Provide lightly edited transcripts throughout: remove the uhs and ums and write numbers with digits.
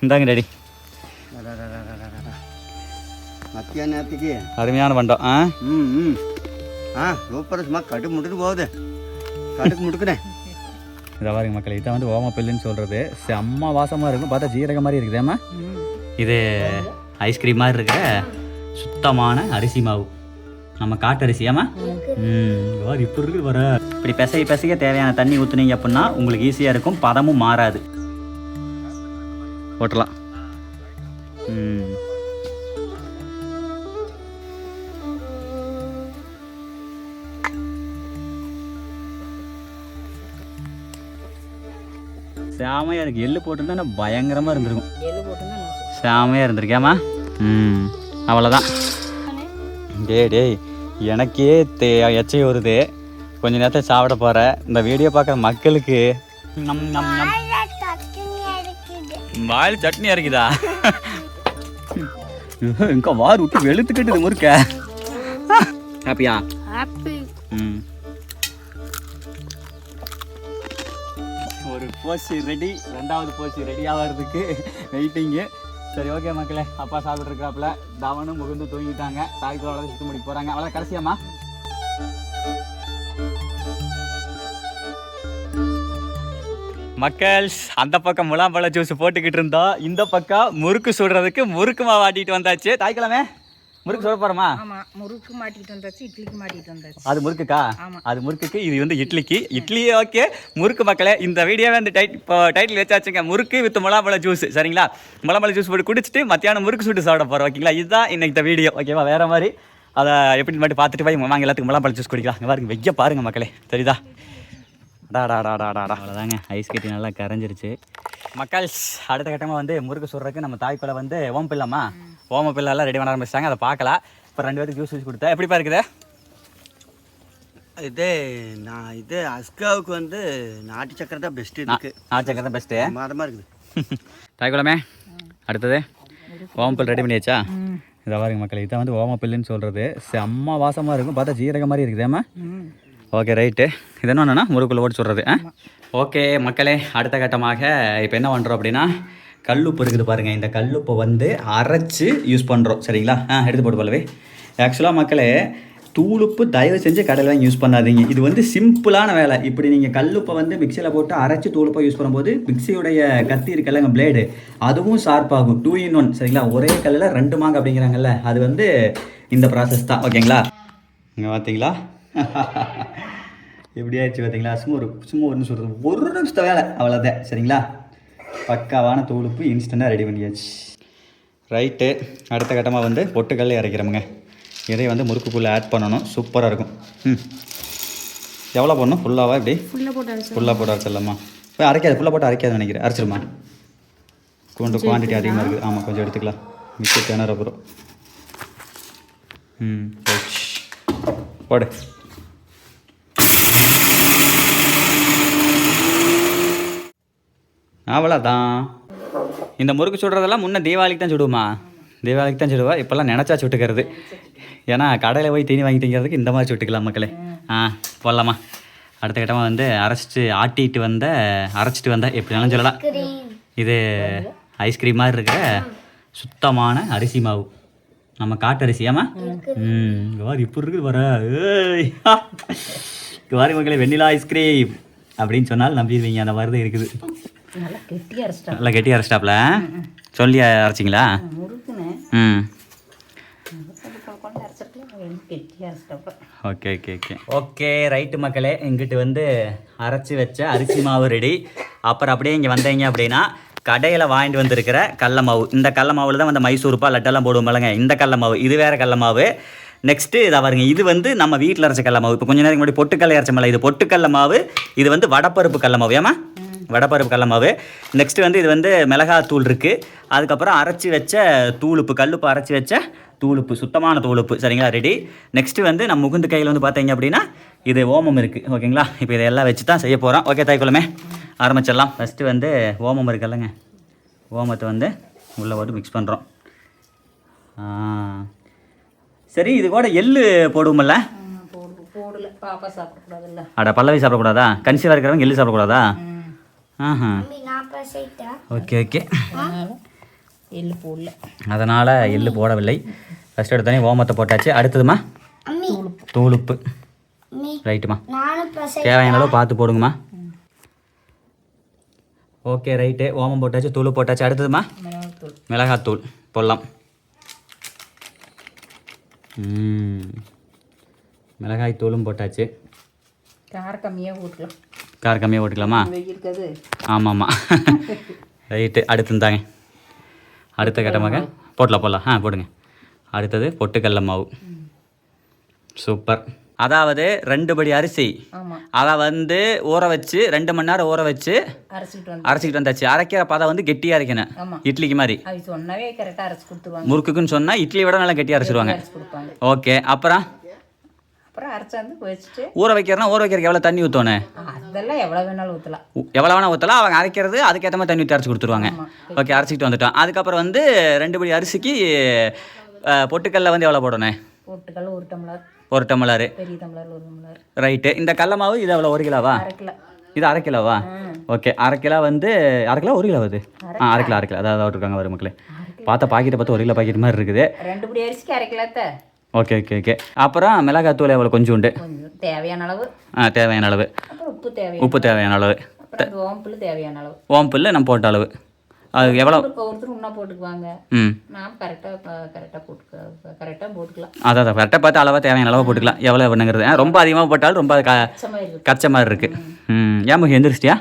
இந்தாங்க டேடி. மத்திய நேரத்துக்கு அருமையான பண்டம். சூப்பர். சும்மா கடுக்கு முட்டுட்டு போகுது. கடுக்கு முட்டுக்குனேன். இதை பாருங்க மக்களே, இதை வந்து ஓமப்பல்லுன்னு சொல்கிறது. செம்ம வாசமாக இருக்கும். பார்த்தா ஜீரகம் மாதிரி இருக்குதேம்மா. இது ஐஸ்கிரீம் மாதிரி இருக்கிற சுத்தமான அரிசி மாவு, நம்ம காட்டு அரிசியாம்மா. இப்படி இருக்குது வர. இப்படி பிசைக்க தேவையான தண்ணி ஊற்றுனீங்க அப்படின்னா உங்களுக்கு ஈஸியாக இருக்கும், பதமும் மாறாது. ஓட்டலாம். சாமையாக இருக்குது. எள்ளு போட்டுருந்தா பயங்கரமாக இருந்திருக்கும். சாமையாக இருந்திருக்கேம்மா. அவ்வளோதான். டேய் எனக்கே எச்சை வருது. கொஞ்ச நேரத்தில் சாப்பிட போகிறேன். இந்த வீடியோ பார்க்குற மக்களுக்கு வாயில் சட்னி அரைக்குதா? இங்க வார் விட்டு வெளுத்துக்கிட்டு முறுக்க. ஹாப்பியா? ஒரு போஸ்ட் ரெடி, ரெண்டாவது போஸ்ட் ரெடி ஆகிறதுக்கு வெயிட்டிங்கு. சரி ஓகே மக்களே, அப்பா சாப்பிட்ருக்காப்புல. தவனும் முகுந்து தூங்கிட்டாங்க. தாய்க்குள்ள சுற்றி முடிக்க போகிறாங்க. அவ்வளோ கடைசியாம்மா. மக்கள் அந்த பக்கம் முலாம்பழ ஜூஸ் போட்டுக்கிட்டு இருந்தோம். இந்த பக்கம் முறுக்கு சுடுறதுக்கு முறுக்கு மாவு ஆட்டிட்டு வந்தாச்சு. தாய்க்கிழமை முறுக்கு சுட போகிறோமா? முறுக்கு மாட்டிட்டு வந்தாச்சு, இட்லிக்கு மாட்டிட்டு வந்தாச்சு. அது முறுக்குக்கா? அது முறுக்குக்கு, இது வந்து இட்லிக்கு. இட்லி ஓகே, முறுக்கு மக்களே. இந்த வீடியோவே வந்து டைட்டில் வச்சாச்சுங்க, முறுக்கு வித் முலாம்பழ ஜூஸ். சரிங்களா? முலாம்பழ ஜூஸ் போட்டு குடிச்சிட்டு மத்தியானம் முறுக்கு சுட்டு சாப்பிட போகிறோம். ஓகேங்களா? இதுதான் இன்னைக்கு இந்த வீடியோ. ஓகேவா? வேறு மாதிரி அதை எப்படி மட்டும் பார்த்துட்டு போய் வாங்க எல்லாத்துக்கும் முலாம்பழ ஜூஸ் குடிக்கலாம். இங்கே பாருங்க, வெய்ய பாருங்க மக்களே. சரிதா? அவ்வளோதாங்க. ஐஸ் கட்டி நல்லா கரைஞ்சிருச்சு. மக்கள் அடுத்த கட்டமாக வந்து முறுக்கு சுடுறதுக்கு நம்ம தாய்க்குள்ள வந்து ஓமப்பில்லாமா, ஓமப்பில்லாம் ரெடி பண்ண ஆரம்பிச்சிட்டாங்க. அதை பார்க்கலாம். இப்போ 2 பேருக்கு ஜூஸ் வச்சு கொடுத்தேன். எப்படிப்பா இருக்குது? இது அஸ்காவுக்கு வந்து நாட்டு சக்கரை தான் பெஸ்ட்டு இருக்குது. நாட்டு சக்கரை தான் பெஸ்ட்டு. மரமாக இருக்குது. தாய்க்குள்ளமே அடுத்தது ஓமப்பில் ரெடி பண்ணியாச்சா? இதை பாருங்க மக்கள், இதை வந்து ஓமப்பில்லுன்னு சொல்கிறது. செம்ம வாசமாக இருக்கும். பார்த்தா ஜீரகம் மாதிரி இருக்குதேம்மா. Okay right. இது என்னன்னா முறுக்குள்ள ஓட்டு சொல்கிறது. ஓகே மக்களே, அடுத்த கட்டமாக இப்போ என்ன பண்ணுறோம் அப்படின்னா, கல்லுப்பு இருக்குது பாருங்கள். இந்த கல்லுப்பை வந்து அரைச்சி யூஸ் பண்ணுறோம். சரிங்களா? எடுத்து போட்டு போலவே. ஆக்சுவலாக மக்களே, தூளுப்பு தயவு செஞ்சு கடையில் வாங்கி யூஸ் பண்ணாதீங்க. இது வந்து சிம்பிளான வேலை. இப்படி நீங்கள் கல்லுப்பை வந்து மிக்சியில் போட்டு அரைச்சி தூளுப்பை யூஸ் பண்ணும்போது மிக்சியுடைய கத்தி இருக்கல்லங்க, பிளேடு, அதுவும் ஷார்ப்பாகும். 2 in 1. சரிங்களா? ஒரே கல்லில் 2 மாங்கு அப்படிங்கிறாங்கல்ல, அது வந்து இந்த ப்ராசஸ் தான். ஓகேங்களா? இங்கே பார்த்தீங்களா எப்படி ஆயிடுச்சு பார்த்தீங்களா? சும்மா ஒன்று சொல்கிறது, ஒரு நிமிஷத்த வேலை, அவ்வளோதான். சரிங்களா? பக்காவான தூளுப்பு இன்ஸ்டண்ட்டாக ரெடி பண்ணியாச்சு. ரைட்டு. அடுத்த கட்டமாக வந்து பொட்டுக்கல்ல இறக்கிறோமுங்க. இதை வந்து முறுக்குக்குள்ளே ஆட் பண்ணணும். சூப்பராக இருக்கும். எவ்வளோ போடணும்? ஃபுல்லாவா? இப்படி ஃபுல்லாக போட்டு அரைச்சிடலாமா? இப்போ அரைக்காது, ஃபுல்லாக போட்டு அரைக்காது நினைக்கிறேன். அரைச்சிருமா? கொஞ்சம் குவான்டிட்டி அதிகமாக இருக்குது. ஆமாம், கொஞ்சம் எடுத்துக்கலாம். மிச்சம் திணற அப்புறம் போடு. அவ்வளோதான். இந்த முறுக்கு சுடுறதெல்லாம் முன்னே தீபாவளிக்கு தான் சுடுவோமா? தீபாவளிக்கு தான் சுடுவா. இப்போல்லாம் நினச்சா சுட்டுக்கிறது. ஏன்னா கடையில் போய் தீனி வாங்கி திங்கிறதுக்கு இந்த மாதிரி சுட்டுக்கலாம் மக்களே. போடலாமா? அடுத்த கட்டமாக வந்து அரைச்சிட்டு வந்த எப்படினாலும் சொல்லலாம். இது ஐஸ்கிரீம் மாதிரி இருக்கிற சுத்தமான அரிசி மாவு, நம்ம காட்டு அரிசியாம்மா. இப்படி இருக்குது வர. வாரி மக்களே, வெண்ணிலா ஐஸ்கிரீம் அப்படின்னு சொன்னால் நம்பிடுவீங்க. அந்த மாதிரி தான் இருக்குது. நல்லா கெட்டியாக அரைச்சிட்டாப்ல. சொல்லி அரைச்சிங்களா? Okay okay okay okay right மக்களே. இங்கிட்டு வந்து அரைச்சி வச்ச அரிசி மாவு ரெடி. அப்புறம் அப்படியே இங்கே வந்தீங்க அப்படின்னா கடையில் வாங்கிட்டு வந்திருக்கிற கடல மாவு. இந்த கடல மாவில் தான் வந்து மைசூர்ப்பா லட்டெல்லாம் போடுவோம் இல்லைங்க, இந்த கடல மாவு. இது வேறு கடல மாவு. நெக்ஸ்ட்டு இதை பாருங்க, இது வந்து நம்ம வீட்டில் அரைச்ச கடல மாவு. இப்போ கொஞ்சம் நேரம் முன்னாடி பொட்டுக்கல்ல அரைச்சோம்ல, இது பொட்டுக்கல்ல மாவு. இது வந்து வடப்பருப்பு கடல மாவு. ஏமா? வடப்பருப்பு கடல மாவு. நெக்ஸ்ட்டு வந்து இது வந்து மிளகாத்தூள் இருக்குது. அதுக்கப்புறம் அரைச்சி வச்ச தூளுப்பு, கல்லுப்பு அரைச்சி வச்ச தூளுப்பு, சுத்தமான தூளுப்பு. சரிங்களா? ரெடி. நெக்ஸ்ட்டு வந்து நம்ம முகுந்து கையில் வந்து பார்த்தீங்க அப்படின்னா இது ஓமம் இருக்குது. ஓகேங்களா? இப்போ இதெல்லாம் வச்சு தான் செய்ய போகிறோம். ஓகே தாய்க்குள்ளமே ஆரம்பிச்சிடலாம். ஃபஸ்ட்டு வந்து ஓமம் இருக்குல்லங்க, ஓமத்தை வந்து உள்ளே போட்டு மிக்ஸ் பண்ணுறோம். சரி, இது கூட எள்ளு போடுவோம்ல? அட பல்லவி சாப்பிடக்கூடாதா? கன்சீவாக இருக்கிறவங்க எள்ளு சாப்பிடக்கூடாதா? Okay okay. எள்ளு போடல. அதனால் எள்ளு போடவில்லை. ஃபஸ்ட் எடுத்தோடனே ஓமத்தை போட்டாச்சு. அடுத்ததுமா தூளுப்பு. ரைட்டுமா, தேவையான அளவு பார்த்து போடுங்கம்மா. ஓகே ரைட்டு, ஓமம் போட்டாச்சு, தூள் போட்டாச்சு. அடுத்ததுமா மிளகாத்தூள். மிளகாத்தூள் போடலாம். மிளகாய் தூளும் போட்டாச்சு. காரம் கம்மியாக ஊற்றலாம். காரம் கம்மியாக போட்டுக்கலாமா? வெயிலுக்கு ஆமாம்மா. ரைட்டு, அடுத்து தாங்க. அடுத்த கட்டமாக போடலாம். போடுங்க. அடுத்தது பொட்டுக்கடலை மாவு. சூப்பர். அதாவது 2 படி அரிசி, அதை வந்து ஊற வச்சு 2 மணி நேரம் ஊற வச்சு அரைச்சிக்கிட்டு வந்தாச்சு. அரைக்கிற பதம் வந்து கெட்டியாக அரைக்கணும், இட்லிக்கு மாதிரி. சொன்னாவே கரெக்டாக அரைச்சி கொடுத்துருவாங்க. முறுக்குன்னு சொன்னால் இட்லியை விட நல்லா கெட்டியாக அரைச்சிடுவாங்க. ஓகே, அப்புறம் அரைச்சி வந்து வச்சுட்டு ஊற வைக்கிறதுனா ஊற வைக்கிறதுக்கு எவ்வளோ தண்ணி ஊற்றணும்? அதெல்லாம் எவ்வளோ வேணாலும் ஊற்றலாம். எவ்வளோ வேணால் ஊற்றலாம். அவங்க அரைக்கிறது அதுக்கேற்ற மாதிரி தண்ணி ஊற்றி அரைச்சி கொடுத்துருவாங்க. ஓகே, அரைச்சிக்கிட்டு வந்துட்டோம். அதுக்கப்புறம் வந்து 2 படி அரிசிக்கு பொட்டுக்கல்ல வந்து எவ்வளோ போடணும்? பொட்டுக்கல்ல 1 டம்ளர். 1 டம்ளர். பெரிய டம்ளர் 1 டம்ளர். ரைட்டு. இந்த கடல மாவு இது எவ்வளோ? 1 கிலோவா? இது 1/2 கிலோவா? ஓகே, 1/2 கிலோ வந்து 1/2 கிலோ 1 கிலோ வருது. 1/2 கிலோ அதாவது விட்டுருக்காங்க வரும் மக்களே. பார்த்தா பாக்கெட்டை பார்த்து 1 கிலோ பாக்கெட் மாதிரி இருக்குது. 2 படி அரிசிக்கு 1/2 கிலோத்த. ஓகே. அப்புறம் மிளகாத்தூள் எவ்வளோ? கொஞ்சம் உண்டு, தேவையான அளவு. தேவையான அளவு. உப்பு தேவையான அளவு. ஓம்புல் தேவையான அளவு. ஓம்புல் நம்ம போட்ட அளவு. அது எவ்வளோ? ஒருத்தர் உண்ணா போட்டுக்குவாங்க. நாம் கரெக்டாக போட்டுக்கலாம். அதான் கரெக்டாக பார்த்து அளவாக தேவையான அளவாக போட்டுக்கலாம். எவ்வளோ வேணுங்கிறது. ரொம்ப அதிகமாக போட்டாலும் ரொம்ப கச்ச மாதிரி இருக்குது. ஏன் முகி எந்திரிச்சிட்டியா?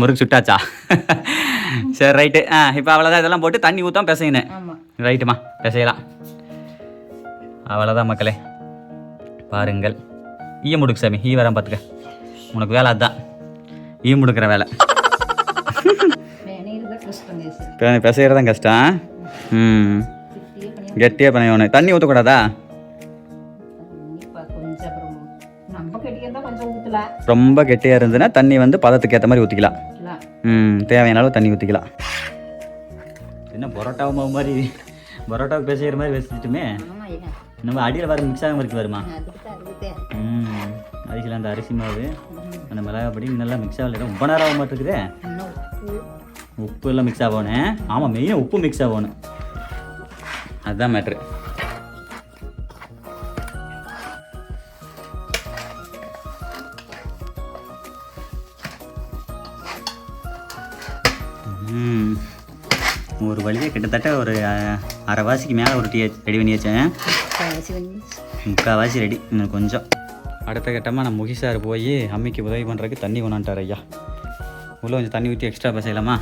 முறுக்கு சுட்டாச்சா? சரி ரைட்டு. இப்போ அவ்வளோதான். இதெல்லாம் போட்டு தண்ணி ஊற்றாம பிசையணும். ரைட்டுமா, பிசையலாம். அவ்வளோதான் மக்களே, பாருங்கள். ஈய முடுக்கு சாமி, ஈ வரான் பார்த்துக்க. உனக்கு வேலை அதுதான், ஈ முடுக்கிற வேலை. பிசைகிறது தான் கஷ்டம். கெட்டியாக பண்ணணும். தண்ணி ஊற்றக்கூடாதா? ரொம்ப கெட்டியாக இருந்ததுன்னா தண்ணி வந்து பதத்துக்கு ஏற்ற மாதிரி ஊற்றிக்கலாம். தேவையான அளவு தண்ணி ஊற்றிக்கலாம். என்ன பரோட்டா மாவு மாதிரி, பரோட்டாவுக்கு பிசைகிற மாதிரி வச்சுட்டுமே நம்ம அடியில் வர மிக்ஸ் ஆகாம இருக்கு வருமா? அரிசியில் அந்த அரிசி மாவு அந்த மிளகாப்படி இன்னெல்லாம் மிக்ஸ் ஆகல. ரொம்ப நேரம் ஆக மாட்டேங்குதே. உப்பு எல்லாம் மிக்ஸ் ஆகணும். ஆமாம், மெயினாக உப்பு மிக்ஸ் ஆகணும், அதுதான் மேட்ரு. ஒரு வழியே கிட்டத்தட்ட ஒரு அரைவாசிக்கு மேலே ஒரு டீ ரெடி பண்ணி வச்சேன். 3/4 ரெடி, இன்னும் கொஞ்சம். அடுத்த கட்டமாக நான் முகி சார் போய் அம்மிக்கு உதவி பண்ணுறதுக்கு தண்ணி கொண்டாண்டார் ஐயா. உள்ளே கொஞ்சம் தண்ணி ஊற்றி எக்ஸ்ட்ரா செய்யலாமா?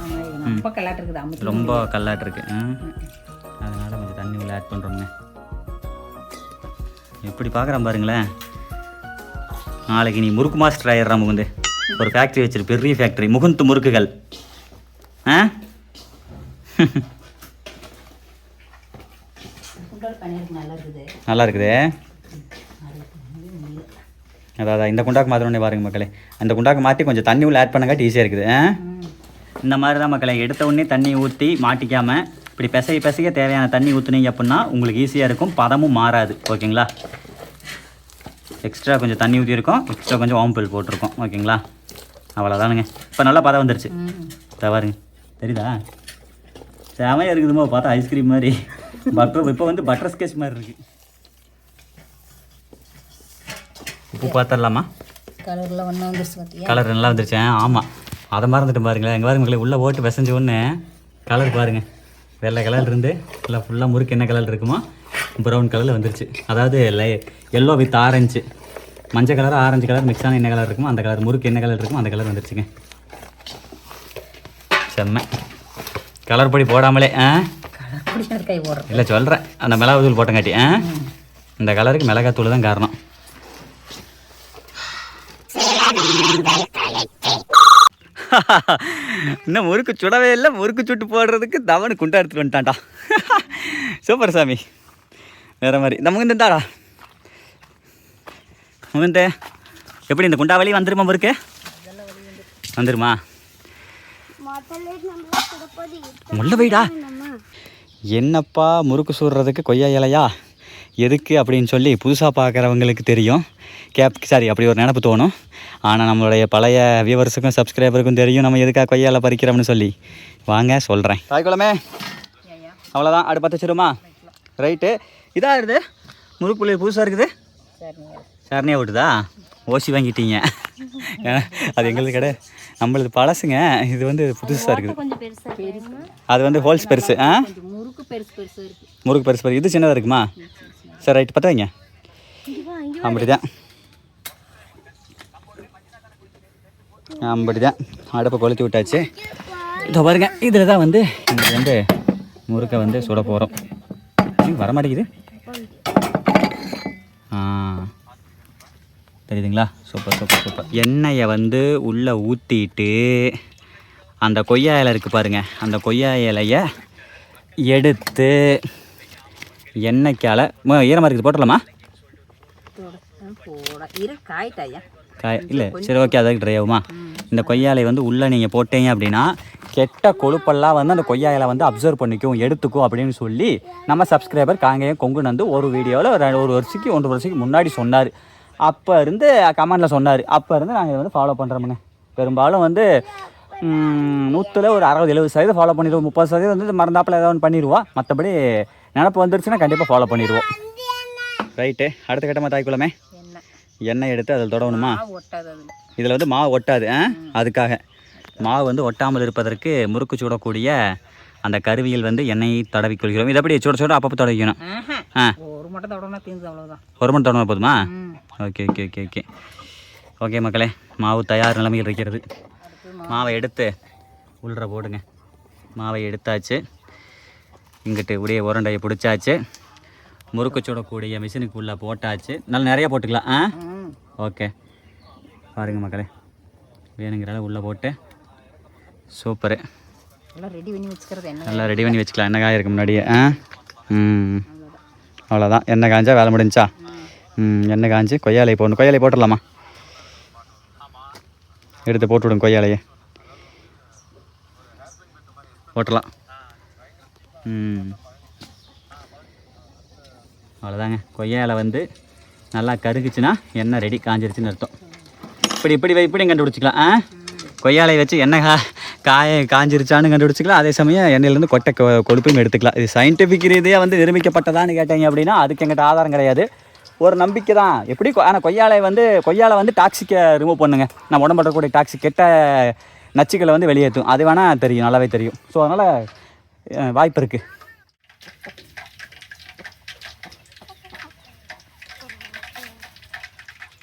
ரொம்ப கல்லாட்டு இருக்கு. அதனால் கொஞ்சம் தண்ணி உள்ள ஆட் பண்ணுறோங்க. எப்படி பார்க்குறேன் பாருங்களேன். நாளைக்கு நீ முறுக்கு மாஸ்டர் ஆயிடுறான். முகுந்து ஒரு ஃபேக்ட்ரி வச்சிரு, பெரிய ஃபேக்ட்ரி, முகுந்து முறுக்குகள். நல்லா இருக்குது. அதான் இந்த குண்டாக்கு மாத்திரமே பாருங்க மக்களே. அந்த குண்டாக்கு மாற்றி கொஞ்சம் தண்ணி உள்ள ஆட் பண்ணங்காட்டி ஈஸியாக இருக்குது. இந்த மாதிரி தான் மக்களே, எடுத்த உடனே தண்ணி ஊற்றி மாட்டிக்காமல் இப்படி பிசைய தேவையான தண்ணி ஊற்றுனீங்க அப்படின்னா உங்களுக்கு ஈஸியாக இருக்கும், பதமும் மாறாது. ஓகேங்களா? எக்ஸ்ட்ரா கொஞ்சம் தண்ணி ஊற்றிருக்கோம், எக்ஸ்ட்ரா கொஞ்சம் ஓம்பல் போட்டிருக்கோம். ஓகேங்களா? அவ்வளோதானுங்க. இப்போ நல்லா பதம் வந்துருச்சு. பாருங்க, தெரியுதா? செமையாக இருக்குதுமா, பார்த்தா ஐஸ்கிரீம் மாதிரி. இப்போ வந்து பட்டர் ஸ்கெட்ச் மாதிரி இருக்குது. உப்பு பார்த்துடலாமா? கலர் நல்லா வந்துருச்சேன். ஆமாம், அதை மறந்துட்டு பாருங்களேன். எங்கள் பாருங்களே, உள்ளே ஓட்டு பிசைஞ்ச ஒன்று கலர் பாருங்கள். வெள்ளை கலர் இருந்து இல்லை ஃபுல்லாக முறுக்கு என்ன கலர் இருக்குமோ ப்ரௌன் கலரில் வந்துருச்சு. அதாவது எல்லோ வித் ஆரஞ்சு, மஞ்சள் கலர் ஆரஞ்சு கலர் மிக்ஸ் ஆன என்ன கலர் இருக்குமோ அந்த கலர், முறுக்கு என்ன கலர் இருக்குமோ அந்த கலர் வந்துருச்சுங்க. செம்ம. கலர் பொடி போடாமலே இல்லை சொல்கிறேன், அந்த மிளகாத்தூள் போட்டங்காட்டி இந்த கலருக்கு மிளகாத்தூள் தான் காரணம். இன்னும் முறுக்கு சுடவே இல்லை, முறுக்கு சுட்டு போடுறதுக்கு தவணு குண்டா எடுத்துகிட்டு வந்துட்டான்டா. சூப்பர் சாமி, வேறு மாதிரி. இந்த முகுந்து தாடா முகுந்து, எப்படி இந்த குண்டா வலி வந்துருமா? முறுக்கு வந்துருமா? முள்ள போயிடா. என்னப்பா முறுக்கு சுடுறதுக்கு கொய்யா இலையா எதுக்கு அப்படின்னு சொல்லி புதுசாக பார்க்குறவங்களுக்கு தெரியும். அப்படி ஒரு நினப்பு தோணும். ஆனால் நம்மளுடைய பழைய வியூவர்ஸுக்கும் சப்ஸ்கிரைபருக்கும் தெரியும் நம்ம எதுக்காக கொய்யால பறிக்கிறோம்னு சொல்லி. வாங்க சொல்கிறேன். தாய்க்குளமே அவ்வளோதான். அடுப்பு பற்ற வச்சிருமா? ரைட்டு. இதாகிடுது முறுக்கு புள்ளி புதுசாக இருக்குது. சரணியாக விட்டுதா? ஓசி வாங்கிட்டீங்க. அது எங்களுக்கு கடை, நம்மளது பழசுங்க. இது வந்து புதுசாக இருக்குது. அது வந்து ஹோல்ஸ் பெருசு. முறுக்கு பெருசு பெருசு இருக்கு. முறுக்கு பெருசு பெருசு. இது சின்னதாக இருக்குமா? சரி ரைட்டு பற்ற வைங்க. அப்படிதான் அப்படிதான் அடுப்பை கொளுத்தி விட்டாச்சு. இதோ பாருங்க, இதில் தான் வந்து இன்றைக்கி வந்து முறுக்கை வந்து சுட போகிறோம். வரமாட்டேங்குது. தெரியுதுங்களா? Super super super. எண்ணெயை வந்து உள்ளே ஊற்றிட்டு அந்த கொய்யா இலை இருக்குது பாருங்கள், அந்த கொய்யா இலையை எடுத்து எண்ணெய்க்கால ஈரமாக இருக்குது போட்டுடலாமா? காய் இல்லை, சரி ஓகே, அதுக்கு ட்ரை ஆகுமா? இந்த கொய்யா இலை வந்து உள்ளே நீங்கள் போட்டீங்க அப்படின்னா கெட்ட கொழுப்பெல்லாம் வந்து அந்த கொய்யா இலை வந்து அப்சர்வ் பண்ணிக்கும், எடுத்துக்கும் அப்படின்னு சொல்லி நம்ம சப்ஸ்கிரைபர் காங்கேயம் கொங்கு நந்து ஒரு வீடியோவில் ஒரு வருஷத்துக்கு 1 வருஷத்துக்கு முன்னாடி சொன்னார். அப்போ இருந்து கமெண்டில் சொன்னார். அப்போ இருந்து நாங்கள் இதை வந்து ஃபாலோ பண்ணுறோமுங்க. பெரும்பாலும் வந்து 100ல் ஒரு 60-70% ஃபாலோ பண்ணிடுவோம். 30% வந்து மறந்தாப்பில் ஏதாவது ஒன்று பண்ணிடுவோம். மற்றபடி நினப்பு வந்துருச்சுன்னா கண்டிப்பாக ஃபாலோ பண்ணிடுவோம். ரைட்டு. அடுத்த கட்டமாக தாய்க்குளமே எண்ணெய் எடுத்து அதில் தொடணுமா? இதில் வந்து மாவு ஒட்டாது. அதுக்காக மாவு வந்து ஒட்டாமல் இருப்பதற்கு முறுக்கு சுடக்கூடிய அந்த கருவியில் வந்து எண்ணெயை தடவி கொள்கிறோம். இதை எப்படி சுட சுட அப்பப்போ தடவிக்கணும். ஒரு மட்டும் தொடங்கினா தீர்ந்து அவ்வளோதான். ஒரு மணி தொடங்க போதுமா? Okay okay okay okay okay மக்களே, மாவு தயார் நிலைமையில் இருக்கிறது. மாவை எடுத்து உள்ள போடுங்க. மாவை எடுத்தாச்சு. இங்கிட்டு உடைய உருண்டையை பிடிச்சாச்சு. முறுக்கு சுடக்கூடிய மிஷினுக்கு உள்ளே போட்டாச்சு. நல்லா நிறையா போட்டுக்கலாம். ஓகே பாருங்கள் மக்களே, வேணுங்கிற அளவு உள்ளே போட்டு சூப்பரு. நல்லா ரெடி பண்ணி வச்சுக்கிறது. நல்லா ரெடி பண்ணி வச்சுக்கலாம். எண்ணெய் காய இருக்கு முன்னாடியே. அவ்வளோதான். எண்ணெய் காய்ஞ்சா வேலை முடிஞ்சா? எண்ணெய் காய்ஞ்சி கொய்யாலை போடணும். கொய்யாலை போட்டுடலாமா? எடுத்து போட்டு விடுங்க. கொய்யாலையை போட்டுடலாம். அவ்வளோதாங்க. கொய்யாலை வந்து நல்லா கருகுச்சுன்னா எண்ணெய் ரெடி, காஞ்சிருச்சுன்னு அர்த்தம். இப்படியும் கண்டுபிடிச்சிக்கலாம். கொய்யாலை வச்சு எண்ணெய் காஞ்சிருச்சான்னு கண்டுபிடிச்சிக்கலாம். அதே சமயம் எண்ணெயிலேருந்து கொட்டை கொழுப்பையும் எடுத்துக்கலாம். இது சயின்டிஃபிக் ரீதியாக வந்து நிரூபிக்கப்பட்டதான்னு கேட்டீங்க அப்படின்னா அதுக்கு எங்கிட்ட ஆதாரம் கிடையாது, ஒரு நம்பிக்கை தான். எப்படி ஆனால் கொய்யாலை வந்து டாக்ஸிக்கை ரிமூவ் பண்ணுங்க. நம்ம உடம்பு படக்கூடிய டாக்ஸிக் கெட்ட நச்சுக்களை வந்து வெளியேற்றும். அது வேணால் தெரியும், நல்லாவே தெரியும். ஸோ அதனால் வாய்ப்பு இருக்குது.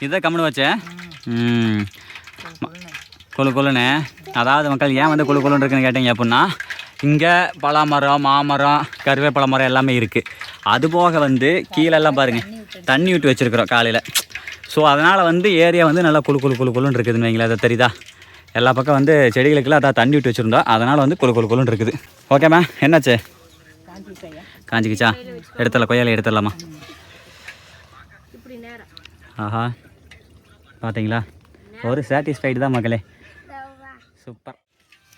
இதை கம்முன்னு வச்சேன். கொழுன்னு. அதாவது மக்கள் ஏன் வந்து கொழுன்னு இருக்குன்னு கேட்டீங்க அப்படின்னா, இங்கே பலாமரம், மாமரம், கருவேப்பிலை மரம் எல்லாமே இருக்குது. அதுபோக வந்து கீழெல்லாம் பாருங்கள் தண்ணி விட்டு வச்சுருக்குறோம் காலையில். ஸோ அதனால் வந்து ஏரியா வந்து நல்லா கொழுன்னு இருக்குதுன்னு வைங்களேன். அதை தெரியுதா? எல்லா பக்கம் வந்து செடிகளுக்கெல்லாம் அதான் தண்ணி விட்டு வச்சுருந்தோம். அதனால் வந்து கொழுன்னு இருக்குது. ஓகேம்மா, என்னாச்சு? காஞ்சிக்கிச்சா? எடுத்துடலாம். கொய்யாலை எடுத்துடலாமா? ஆஹா, பார்த்தீங்களா? ஒரு சாட்டிஸ்ஃபைடு தான் மக்களே. சூப்பர்.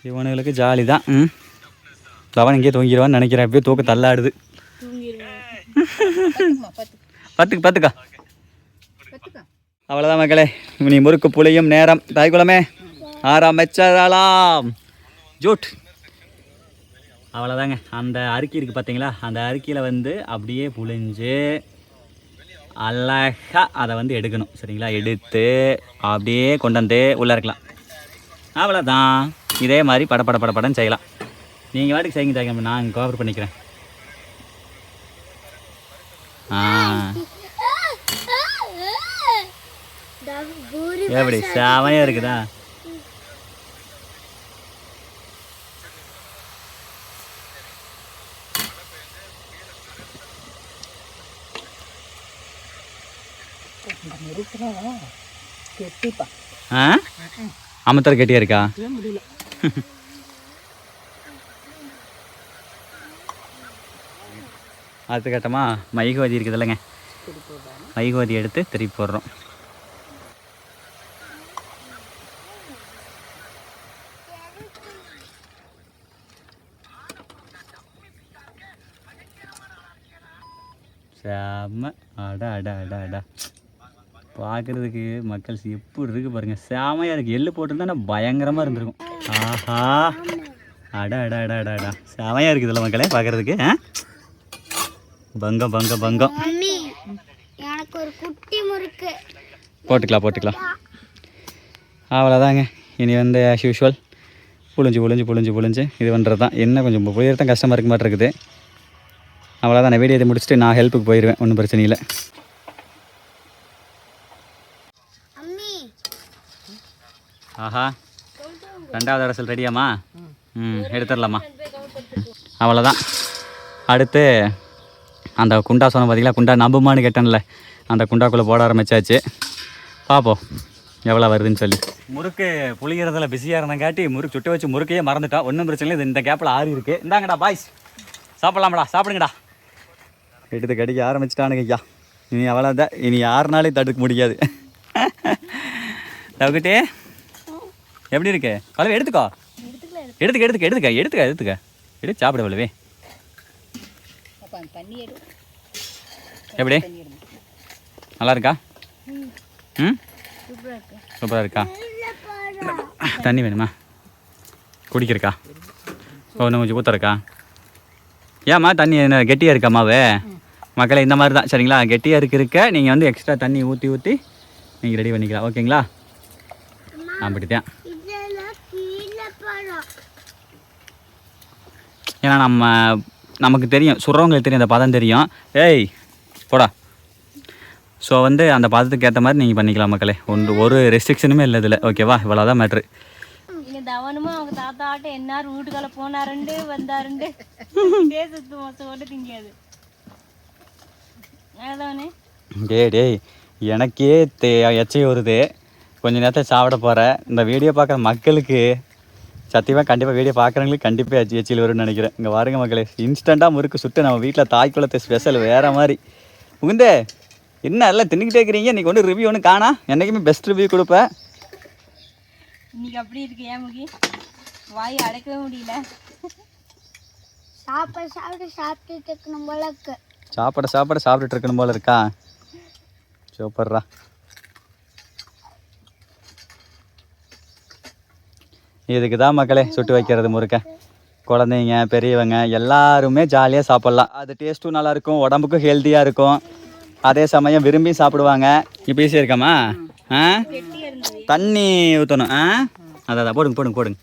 இவனுங்களுக்கு ஜாலி தான். லவன் இங்கேயே தூங்கிடுவான்னு நினைக்கிறேன். எப்படியும் தூக்க தள்ளாடுது. பத்துக்கா அவ்வளோதான் மக்களே. இனி முறுக்கு புளியும் நேரம். தாய்க்குளமே ஆரம்பிச்சதாலாம் ஜூட். அவ்வளோதாங்க. அந்த அரிக்கி இருக்குது பார்த்தீங்களா? அந்த அரிக்கியில் வந்து அப்படியே புளிஞ்சு அழகாக அதை வந்து எடுக்கணும். சரிங்களா? எடுத்து அப்படியே கொண்டு வந்து உள்ளே இருக்கலாம். அவ்வளோதான். இதே மாதிரி படன்னு செய்யலாம். நீங்கள் வாட்டுக்கு செய்யுங்க தாங்க, நான் கவர் பண்ணிக்கிறேன். எப்படி செமையாக இருக்குதா? அமத்தர் கெட்டியா இருக்கா? அடுத்த கட்டமா மைகோதி இருக்குது இல்லைங்க, மைகோதி எடுத்து திருப்பி போடுறோம். செம்ம அடா பார்க்குறதுக்கு மக்கள் எப்படி இருக்குது பாருங்கள். செமையாக இருக்குது. எள்ளு போட்டிருந்தா பயங்கரமாக இருந்திருக்கும். ஆஹா அடா செமையாக இருக்குதுல்ல மக்களே பார்க்குறதுக்கு. பங்கம் பங்கம் பங்கம். எனக்கு ஒரு குட்டி முறுக்கு போட்டுக்கலாம். அவ்வளோதாங்க. இனி வந்து ஆஸ் யூஷுவல் புழிஞ்சு இது பண்ணுறது தான். என்ன கொஞ்சம் புளியறது தான் கஷ்டமாக இருக்க மாட்டேருக்குது. அவ்வளோதான். நான் வீடியோ முடிச்சுட்டு நான் ஹெல்ப்புக்கு போயிடுவேன், ஒன்றும் பிரச்சனை இல்லை. ஆஹா, 2வது அரசல் ரெடியாம்மா? எடுத்துடலாமா? அவ்வளோதான். அடுத்து அந்த குண்டா சொன்ன பார்த்தீங்களா, குண்டா நம்புமான்னு கேட்டேன்ல, அந்த குண்டாக்குள்ளே போட ஆரம்பிச்சாச்சு. பார்ப்போம் எவ்வளோ வருதுன்னு சொல்லி. முறுக்கு புளிகிறதுல பிஸியாக இருந்தங்காட்டி முறுக்கு சுட்டு வச்சு முறுக்கையே மறந்துட்டோம். ஒன்றும் பிரச்சனை இல்லை. இந்த கேப்பில் ஆறி இருக்குது. இந்தாங்கடா பாய்ஸ், சாப்பிட்லாமடா, சாப்பிடுங்கடா. எடுத்து கடிக்க ஆரம்பிச்சிட்டானுங்க ஐயா. இனி அவ்வளோதான். இனி யாருனாலையும் தடுக்க முடியாது. தவிக்கிட்டே எப்படி இருக்கு கலவை? எடுத்துக்கோ, எடுத்து சாப்பிட வளவே. எப்படி நல்லா இருக்கா? சூப்பராக இருக்கா? தண்ணி வேணுமா குடிக்கிறக்கா? ஒன்று கொஞ்சம் ஊற்ற இருக்கா? ஏம்மா தண்ணி என்ன கெட்டியாக இருக்கா மாவு? மக்களே இந்த மாதிரி தான் சரிங்களா. கெட்டியாக இருக்க நீங்கள் வந்து எக்ஸ்ட்ரா தண்ணி ஊற்றி நீங்கள் ரெடி பண்ணிக்கலாம். ஓகேங்களா? அப்படித்தான். ஏன்னா நமக்கு தெரியும், சுடுறவங்களுக்கு தெரியும், அந்த பதம் தெரியும். ஏய் போடா. ஸோ வந்து அந்த பதத்துக்கு ஏற்ற மாதிரி நீங்கள் பண்ணிக்கலாம் மக்களே. ஒரு ரெஸ்ட்ரிக்ஷனுமே இல்லை இதில். ஓகேவா? இவ்வளோதான் மேட்ரு. இங்கே தவனுமா அவங்க தாத்தா ஆட்ட என்னார் வீட்டுக்கால போனாருண்டு வந்தாருண்டு சுத்து மொத்தோட திங்காது. டேய் எனக்கே எச்சை வருது. கொஞ்ச நேரத்தில் சாப்பிட போகிறேன். இந்த வீடியோ பார்க்குற மக்களுக்கு சத்தியமாக கண்டிப்பாக வீடியோ பார்க்குறவங்களுக்கு கண்டிப்பாக எச்சில் வரும்னு நினைக்கிறேன். இங்கே பாருங்க மக்களே, இன்ஸ்டண்ட்டாக முறுக்கு சுட்டு நம்ம வீட்டில் தாய் குளத்து ஸ்பெஷல் வேறு மாதிரி. உகுந்தே என்ன எல்லாம் தின்னுக்கிட்டே இருக்கிறீங்க? இன்றைக்கி ஒன்று ரிவ்யூ ஒன்று காணா. என்றைக்குமே பெஸ்ட் ரிவ்யூ கொடுப்பேன். இன்னைக்கு அப்படி இருக்கு. ஏன் முகி வாய் அடக்கவே முடியல. சாப்பிட்டுட்டு இருக்கணும் போல இருக்கு. சாப்பிட்டுட்டு இருக்கணும் போல இருக்கா? சூப்பர்ரா. இதுக்கு தான் மக்களே சுட்டு வைக்கிறது முறுக்க. குழந்தைங்க பெரியவங்க எல்லாருமே ஜாலியாக சாப்பிட்லாம். அது டேஸ்ட்டும் நல்லாயிருக்கும், உடம்புக்கும் ஹெல்த்தியாக இருக்கும். அதே சமயம் விரும்பி சாப்பிடுவாங்க. இப்போ ஈஸியாக இருக்காம்மா? தண்ணி ஊற்றணும். அதான் போடுங்க.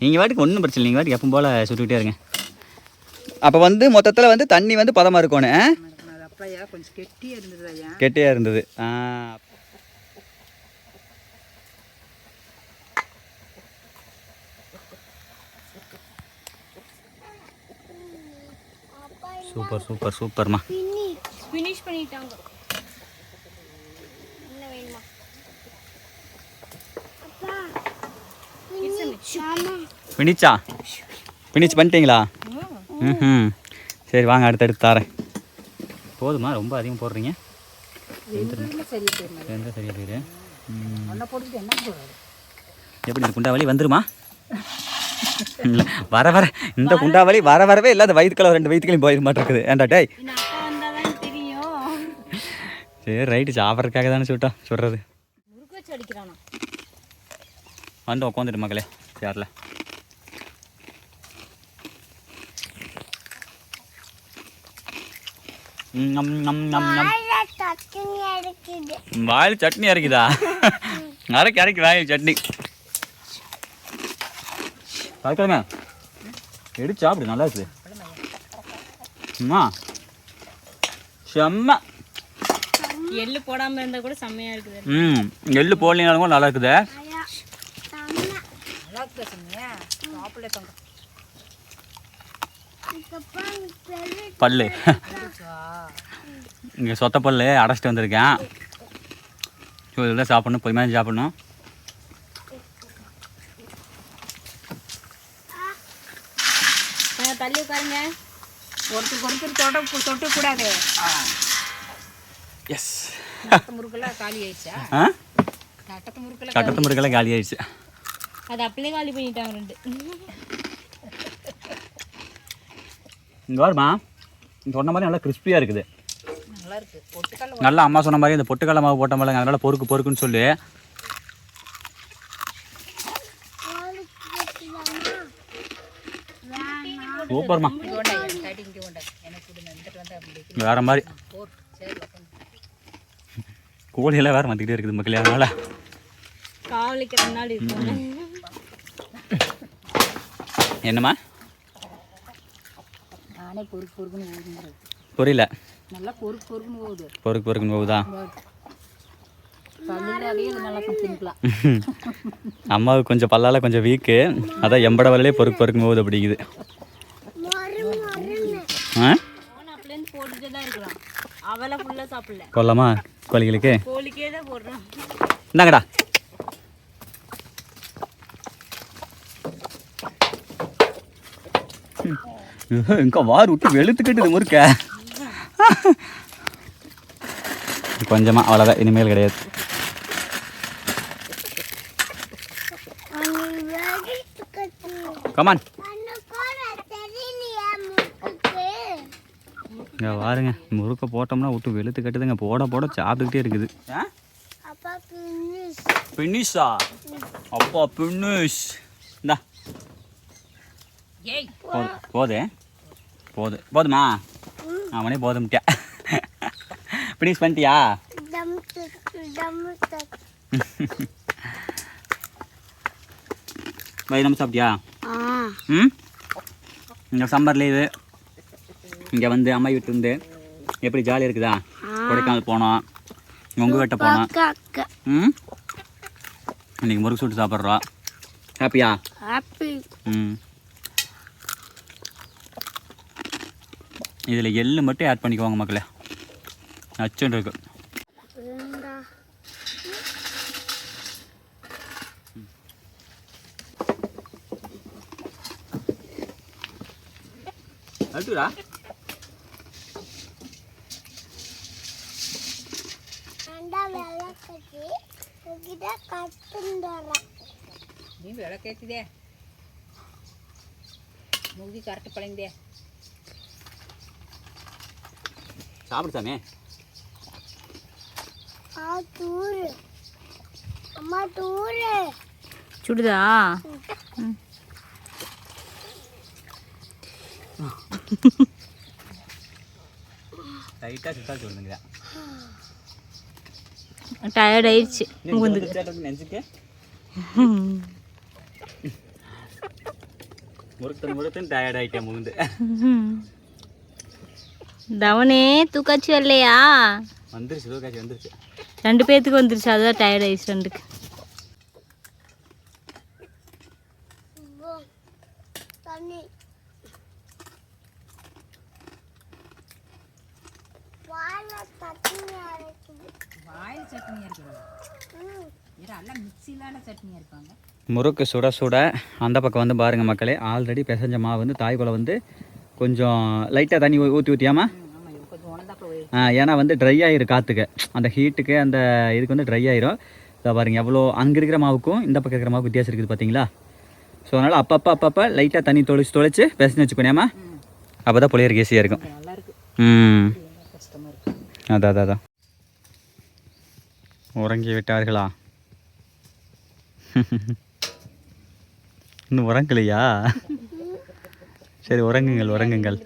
நீங்கள் வாட்டுக்கு ஒன்றும் பிரச்சனை இல்லை. நீங்கள் வாட்டுக்கு எப்பவும் போல் சுட்டுக்கிட்டே இருங்க. அப்போ வந்து மொத்தத்தில் வந்து தண்ணி வந்து பதமாக இருக்கணும். கொஞ்சம் கெட்டியாக இருந்தது. சூப்பர்மா. ஃபினிஷ் பண்ணிட்டாங்க. என்ன வேணுமா? ஃபினிஷ் பண்ணிட்டீங்களா? சரி வாங்க, அடுத்தடுத்து தரேன். போதுமா? ரொம்ப அதிகம் போடுறீங்க. சரியா போயிடு. எப்படி இந்த குண்டாவளி வந்துருமா? இல்லை வர இந்த குண்டாவளி வரவே இல்லை. அந்த வயிற்றுக்களை 2 வயிற்றுக்களையும் போயிட மாட்டேருக்குது. ஏன்டா டேய்? சரி ரைட்டு, சாப்பிட்றதுக்காக தானே சுடுறது. வந்து உட்காந்துட்டு மக்களே சேரில். வாயில் சட்னி அரைக்குதா? அரைக்கு வாயில் சட்னி. பார்க்கலாமே, எடுத்து சாப்பிடு, நல்லா இருக்குது. செம்ம. எள்ளு போடாமல் இருந்தால் கூட செம்மையாக இருக்குது. எள்ளு போடலினாலும் கூட நல்லா இருக்குது. பல்லு இங்கே சொத்த பல்லு அடைச்சிட்டு வந்திருக்கேன். ஸோ இதெல்லாம் சாப்பிட்ணும், பொறுமையாக சாப்பிட்ணும். தள்ளி உட்காருங்க. ஒருத்தருக்கு தொட்டு கூடாது. எஸ், முறுக்கெல்லாம் காலி ஆயிடுச்சா? கட்டத்து முறுக்கெல்லாம் காலி ஆயிடுச்சு. அது அப்படியே காலி பண்ணிட்டாங்க 2. இங்கே வருமா, சொன்ன மாதிரி நல்லா கிறிஸ்பியாக இருக்குது. நல்லா இருக்கு. பொட்டுக்கடலை நல்லா அம்மா சொன்ன மாதிரி இந்த பொட்டுக்கடலை மாவு போட்ட மாதிரி அதனால பொறுக்குன்னு சொல்லி சூப்பர்மா. இங்கே கொண்டா தட்டி இங்கே கொண்டா எனக்கு கொடுங்க வந்துட்டு வந்தா அப்படி வேற மாதிரி போர் சரி உட்காந்து கோழியெல்லாம் வேற வந்துக்கிட்டே இருக்குது மக்களே. அதனால காவலிக்கிற நாள் இருக்கும். என்னம்மா நானே பொறுக்கு பொறுக்குன்னு ஊதுங்கிறது புரியல. நல்லா பொறுக்கு பொறுக்குன்னு ஊது பொறுக்குன்னு போகுதா? பல்லுலாவே இது நல்லா தின்னுக்கலாம். அம்மாவுக்கு கொஞ்சம் பல்லால கொஞ்சம் வீக்கு, அதான் எம்பட வரலே பொறுக்குன்னு போகுது அப்படிங்குது. ஆ அவன் அப்படிலேருந்து போட்டுட்டு தான் இருக்கலாம். அவளை ஃபுல்லாக சாப்பிடல, கொல்லாமா கோழிகளுக்கு? கோழிக்கே தான் போடுறான். இந்தாங்கடா. இங்க வார் விட்டு வெளுத்துக்கிட்டு முறுக்க கொஞ்சமா, அவ்வளோதான், இனிமேல் கிடையாது. கமான் இங்கே பாருங்க, முறுக்க போட்டோம்னா விட்டு வெளுத்து கட்டுதுங்க. போட போட சாப்பிட்டுக்கிட்டே இருக்குது. பினிஷா? அப்பா பினிஷ். இந்தா ஏய் போதுமா? அவனே போதும்ட்டியா? பினிஷ் பண்ணிட்டியா? நம்ம சாப்பிட்டியா? ம். இங்கே சம்மர் லீவு, இங்கே வந்து அம்மா வீட்டு வந்து எப்படி ஜாலியாக இருக்குதா? கொடைக்கானல் போனோம், உங்கள் வீட்டை போனோம். ம். இன்னைக்கு முறுக்கு சுட்டு சாப்பிட்றோம். ஹாப்பியா? ம். இதில் எள்ளு மட்டும் ஆட் பண்ணிக்குவாங்க மக்களே, நச்சுன்னு இருக்கு. அழுத்துடா. நீ விளக்கேத்துதே மூதி கரெக்ட் பழங்குதே. சாப்பிடு சாமி. சுடுதா? லைட்டாக சுத்தா சொல்லுங்க. டயர்ட் ஆயிடுச்சு நெஞ்சுக்கு. முறுக்குன்னு டயர்ட் ஆகிட்டேன் முகுந்து. தவனே தூக்காச்சு வரலையா? வந்துருச்சு, தூக்காச்சு வந்துருச்சு. 2 பேர்த்துக்கு வந்துருச்சு, அதுதான் டயர்ட் ஆயிடுச்சு 2க்கு. வாயில் சட்னியாக இருக்குது, இதெல்லாம் மிக்சியிலான சட்னியாக இருப்பாங்க. முறுக்கு சுட சுட அந்த பக்கம் வந்து பாருங்க மக்களே, ஆல்ரெடி பிசைஞ்ச மாவு வந்து தாய்க்குள்ள வந்து கொஞ்சம் லைட்டாக தண்ணி ஊற்றியாமா? ஏன்னா வந்து ட்ரை ஆயிரும் காற்றுக்கு, அந்த ஹீட்டுக்கு அந்த இதுக்கு வந்து ட்ரை ஆயிரும். இதை பாருங்கள் எவ்வளோ அங்கே இருக்கிற மாவுக்கும் இந்த பக்கம் இருக்கிற மாவுக்கு வித்தியாசம் இருக்குது பார்த்தீங்களா? ஸோ அதனால் அப்பப்போ லைட்டாக தண்ணி தொளிச்சு பிசைஞ்சு வச்சுக்கோனியாமா? அப்போ தான் புளியருக்கு ஈஸியாக இருக்கும். ம். அதான் உறங்கி விட்டார்களா? இன்னும் உறங்கலையா? சரி, உறங்குங்கள்.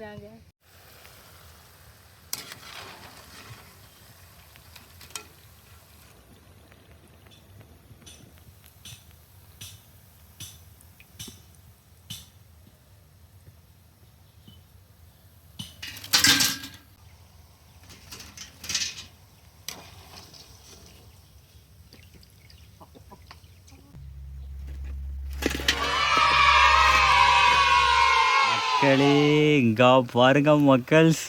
மக்களே இங்கே பாருங்க மக்கள்ஸ்,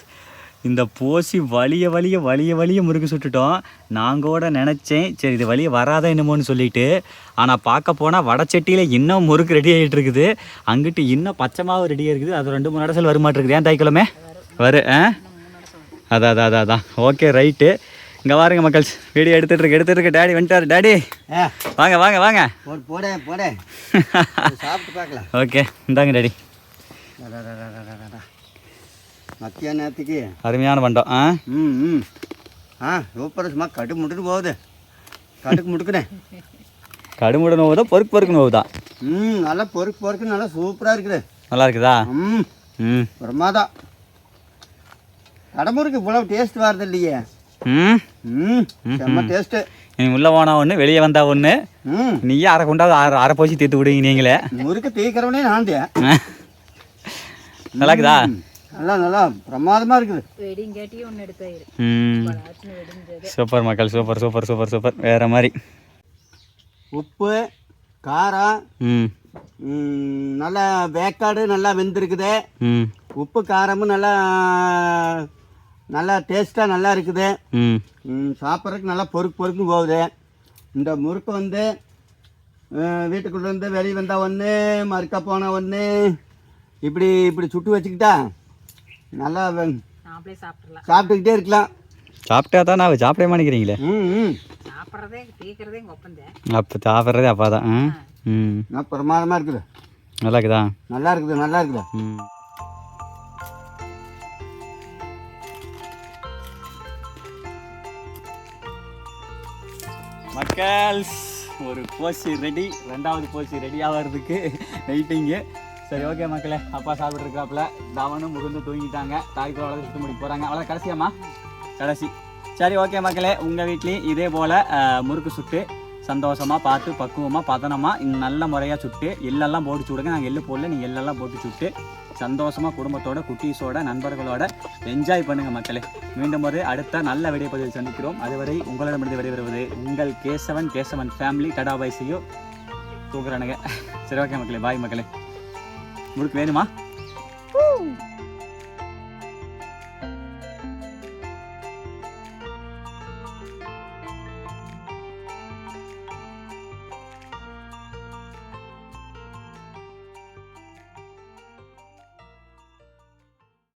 இந்த போசி வலிய முறுக்கு சுட்டுட்டோம். நான் கூட நினச்சேன் சரி இது வலிய வராத என்னமோன்னு சொல்லிட்டு, ஆனால் பார்க்க போனால் வடச்சட்டியில் இன்னும் முறுக்கு ரெடி ஆகிட்டு இருக்குது. அங்கிட்டு இன்னும் பச்சை மாவு ரெடியாக இருக்குது. அது 2-3 அடசல் வருமாட்டிருக்குது. ஏன் தாய்க்கிழமை அதான் ஓகே ரைட்டு. இங்கே பாருங்க மக்கள்ஸ், வீடியோ எடுத்துகிட்டு இருக்கு. டேடி வந்துட்டார். டேடி வாங்க போட சாப்பிட்டு பார்க்கலாம். ஓகே இந்தாங்க டேடி. மத்திய நேரத்துக்கு அருமையான பண்டம். சூப்பர். சும்மா கடுக்கு முட்டுட்டு போகுது. கடுக்கு முட்டுக்குறேன். கடுமுடன் போகுதா பொறுக்குன்னு போகுதா? நல்லா பொறுக்கு நல்லா சூப்பராக இருக்குது. நல்லா இருக்குதா? ம் பிரமாதம். கடமுறுக்கு இவ்வளவு டேஸ்ட் வரது இல்லையே. ம் ம் செம்ம டேஸ்ட்டு. நீ உள்ளே போனா ஒன்று வெளியே வந்தா ஒன்று. ம் நீயே அரை கொண்டாவது அரை போச்சு தீர்த்து விடுவீங்க நீங்களே. முறுக்கு தீக்கிறவனே நான் தான். நல்லா இருக்குதா? நல்லா நல்லா பிரமாதமாக இருக்குது. வெடிங் கேட்டியும் ஒன்று எடுத்தாயிரு. ம் வெடிஞ்சது. சூப்பர் மக்கள், சூப்பர் சூப்பர் சூப்பர் சூப்பர். வேறு மாதிரி. உப்பு காரம் ம் நல்லா வேக்காடு நல்லா வெந்திருக்குது. ம் உப்பு காரமும் நல்லா நல்லா டேஸ்ட்டாக நல்லா இருக்குது. ம் சாப்பிட்றதுக்கு நல்லா பொறுக்கு போகுது. இந்த முறுக்கு வந்து வீட்டுக்குள்ளே இருந்து வெளியே வந்தால் ஒன்று, மறுக்கா போனால் ஒன்று, இப்படி இப்படி சுட்டு வச்சுக்கிட்டா நல்லா நாமளே சாப்பிட்றலாம். சாப்பிட்டுக்கிட்டே இருக்கலாம். சாப்பிட்டா தான் நான் சாப்பிடவே மாட்டேங்கிறீங்களே. ம் சாப்பிட்றதே தீக்கிறதே எங்கள் ஒப்பந்தேன். அப்போ சாப்பிட்றதே அப்பா தான். ம் நல்லா பிரமாதமாக இருக்குது. நல்லா இருக்குதா? நல்லா இருக்குது நல்லா இருக்குது. ம் மக்கள்ஸ், ஒரு போசி ரெடி, ரெண்டாவது போசி ரெடி ஆகிறதுக்கு வெயிட்டிங்கு. சரி ஓகே மக்களே, அப்பா சாப்பிட்ருக்காப்புல, தவனும் முகுந்து தூங்கிட்டாங்க. தாய்க்கு அவ்வளோ சுற்றி முடிக்க போகிறாங்க. அவ்வளோ கடைசியாம்மா, கடைசி. சரி ஓகே மக்களே, உங்கள் வீட்லேயும் இதே போல் முறுக்கு சுட்டு சந்தோஷமாக பார்த்து பக்குவமாக பதனமாக நல்ல முறையாக சுட்டு எள்ளெல்லாம் போட்டு சுடுங்க. நாங்கள் எள்ளு போடல, நீங்கள் எள்ளெல்லாம் போட்டு சுட்டு சந்தோஷமாக குடும்பத்தோட குட்டீஸோட நண்பர்களோட என்ஜாய் பண்ணுங்கள் மக்களே. மீண்டும் ஒரு அடுத்த நல்ல வீடியோ பதிவில் சந்திக்கிறோம். அதுவரை உங்களிடமிருந்து விடைபெறுவது உங்கள் கேசவன் ஃபேமிலி. டடா பை, see you. தூக்குறானுங்க. சரி ஓகே மக்களே, பாய் மக்களே. முறுக்கு வேணுமா?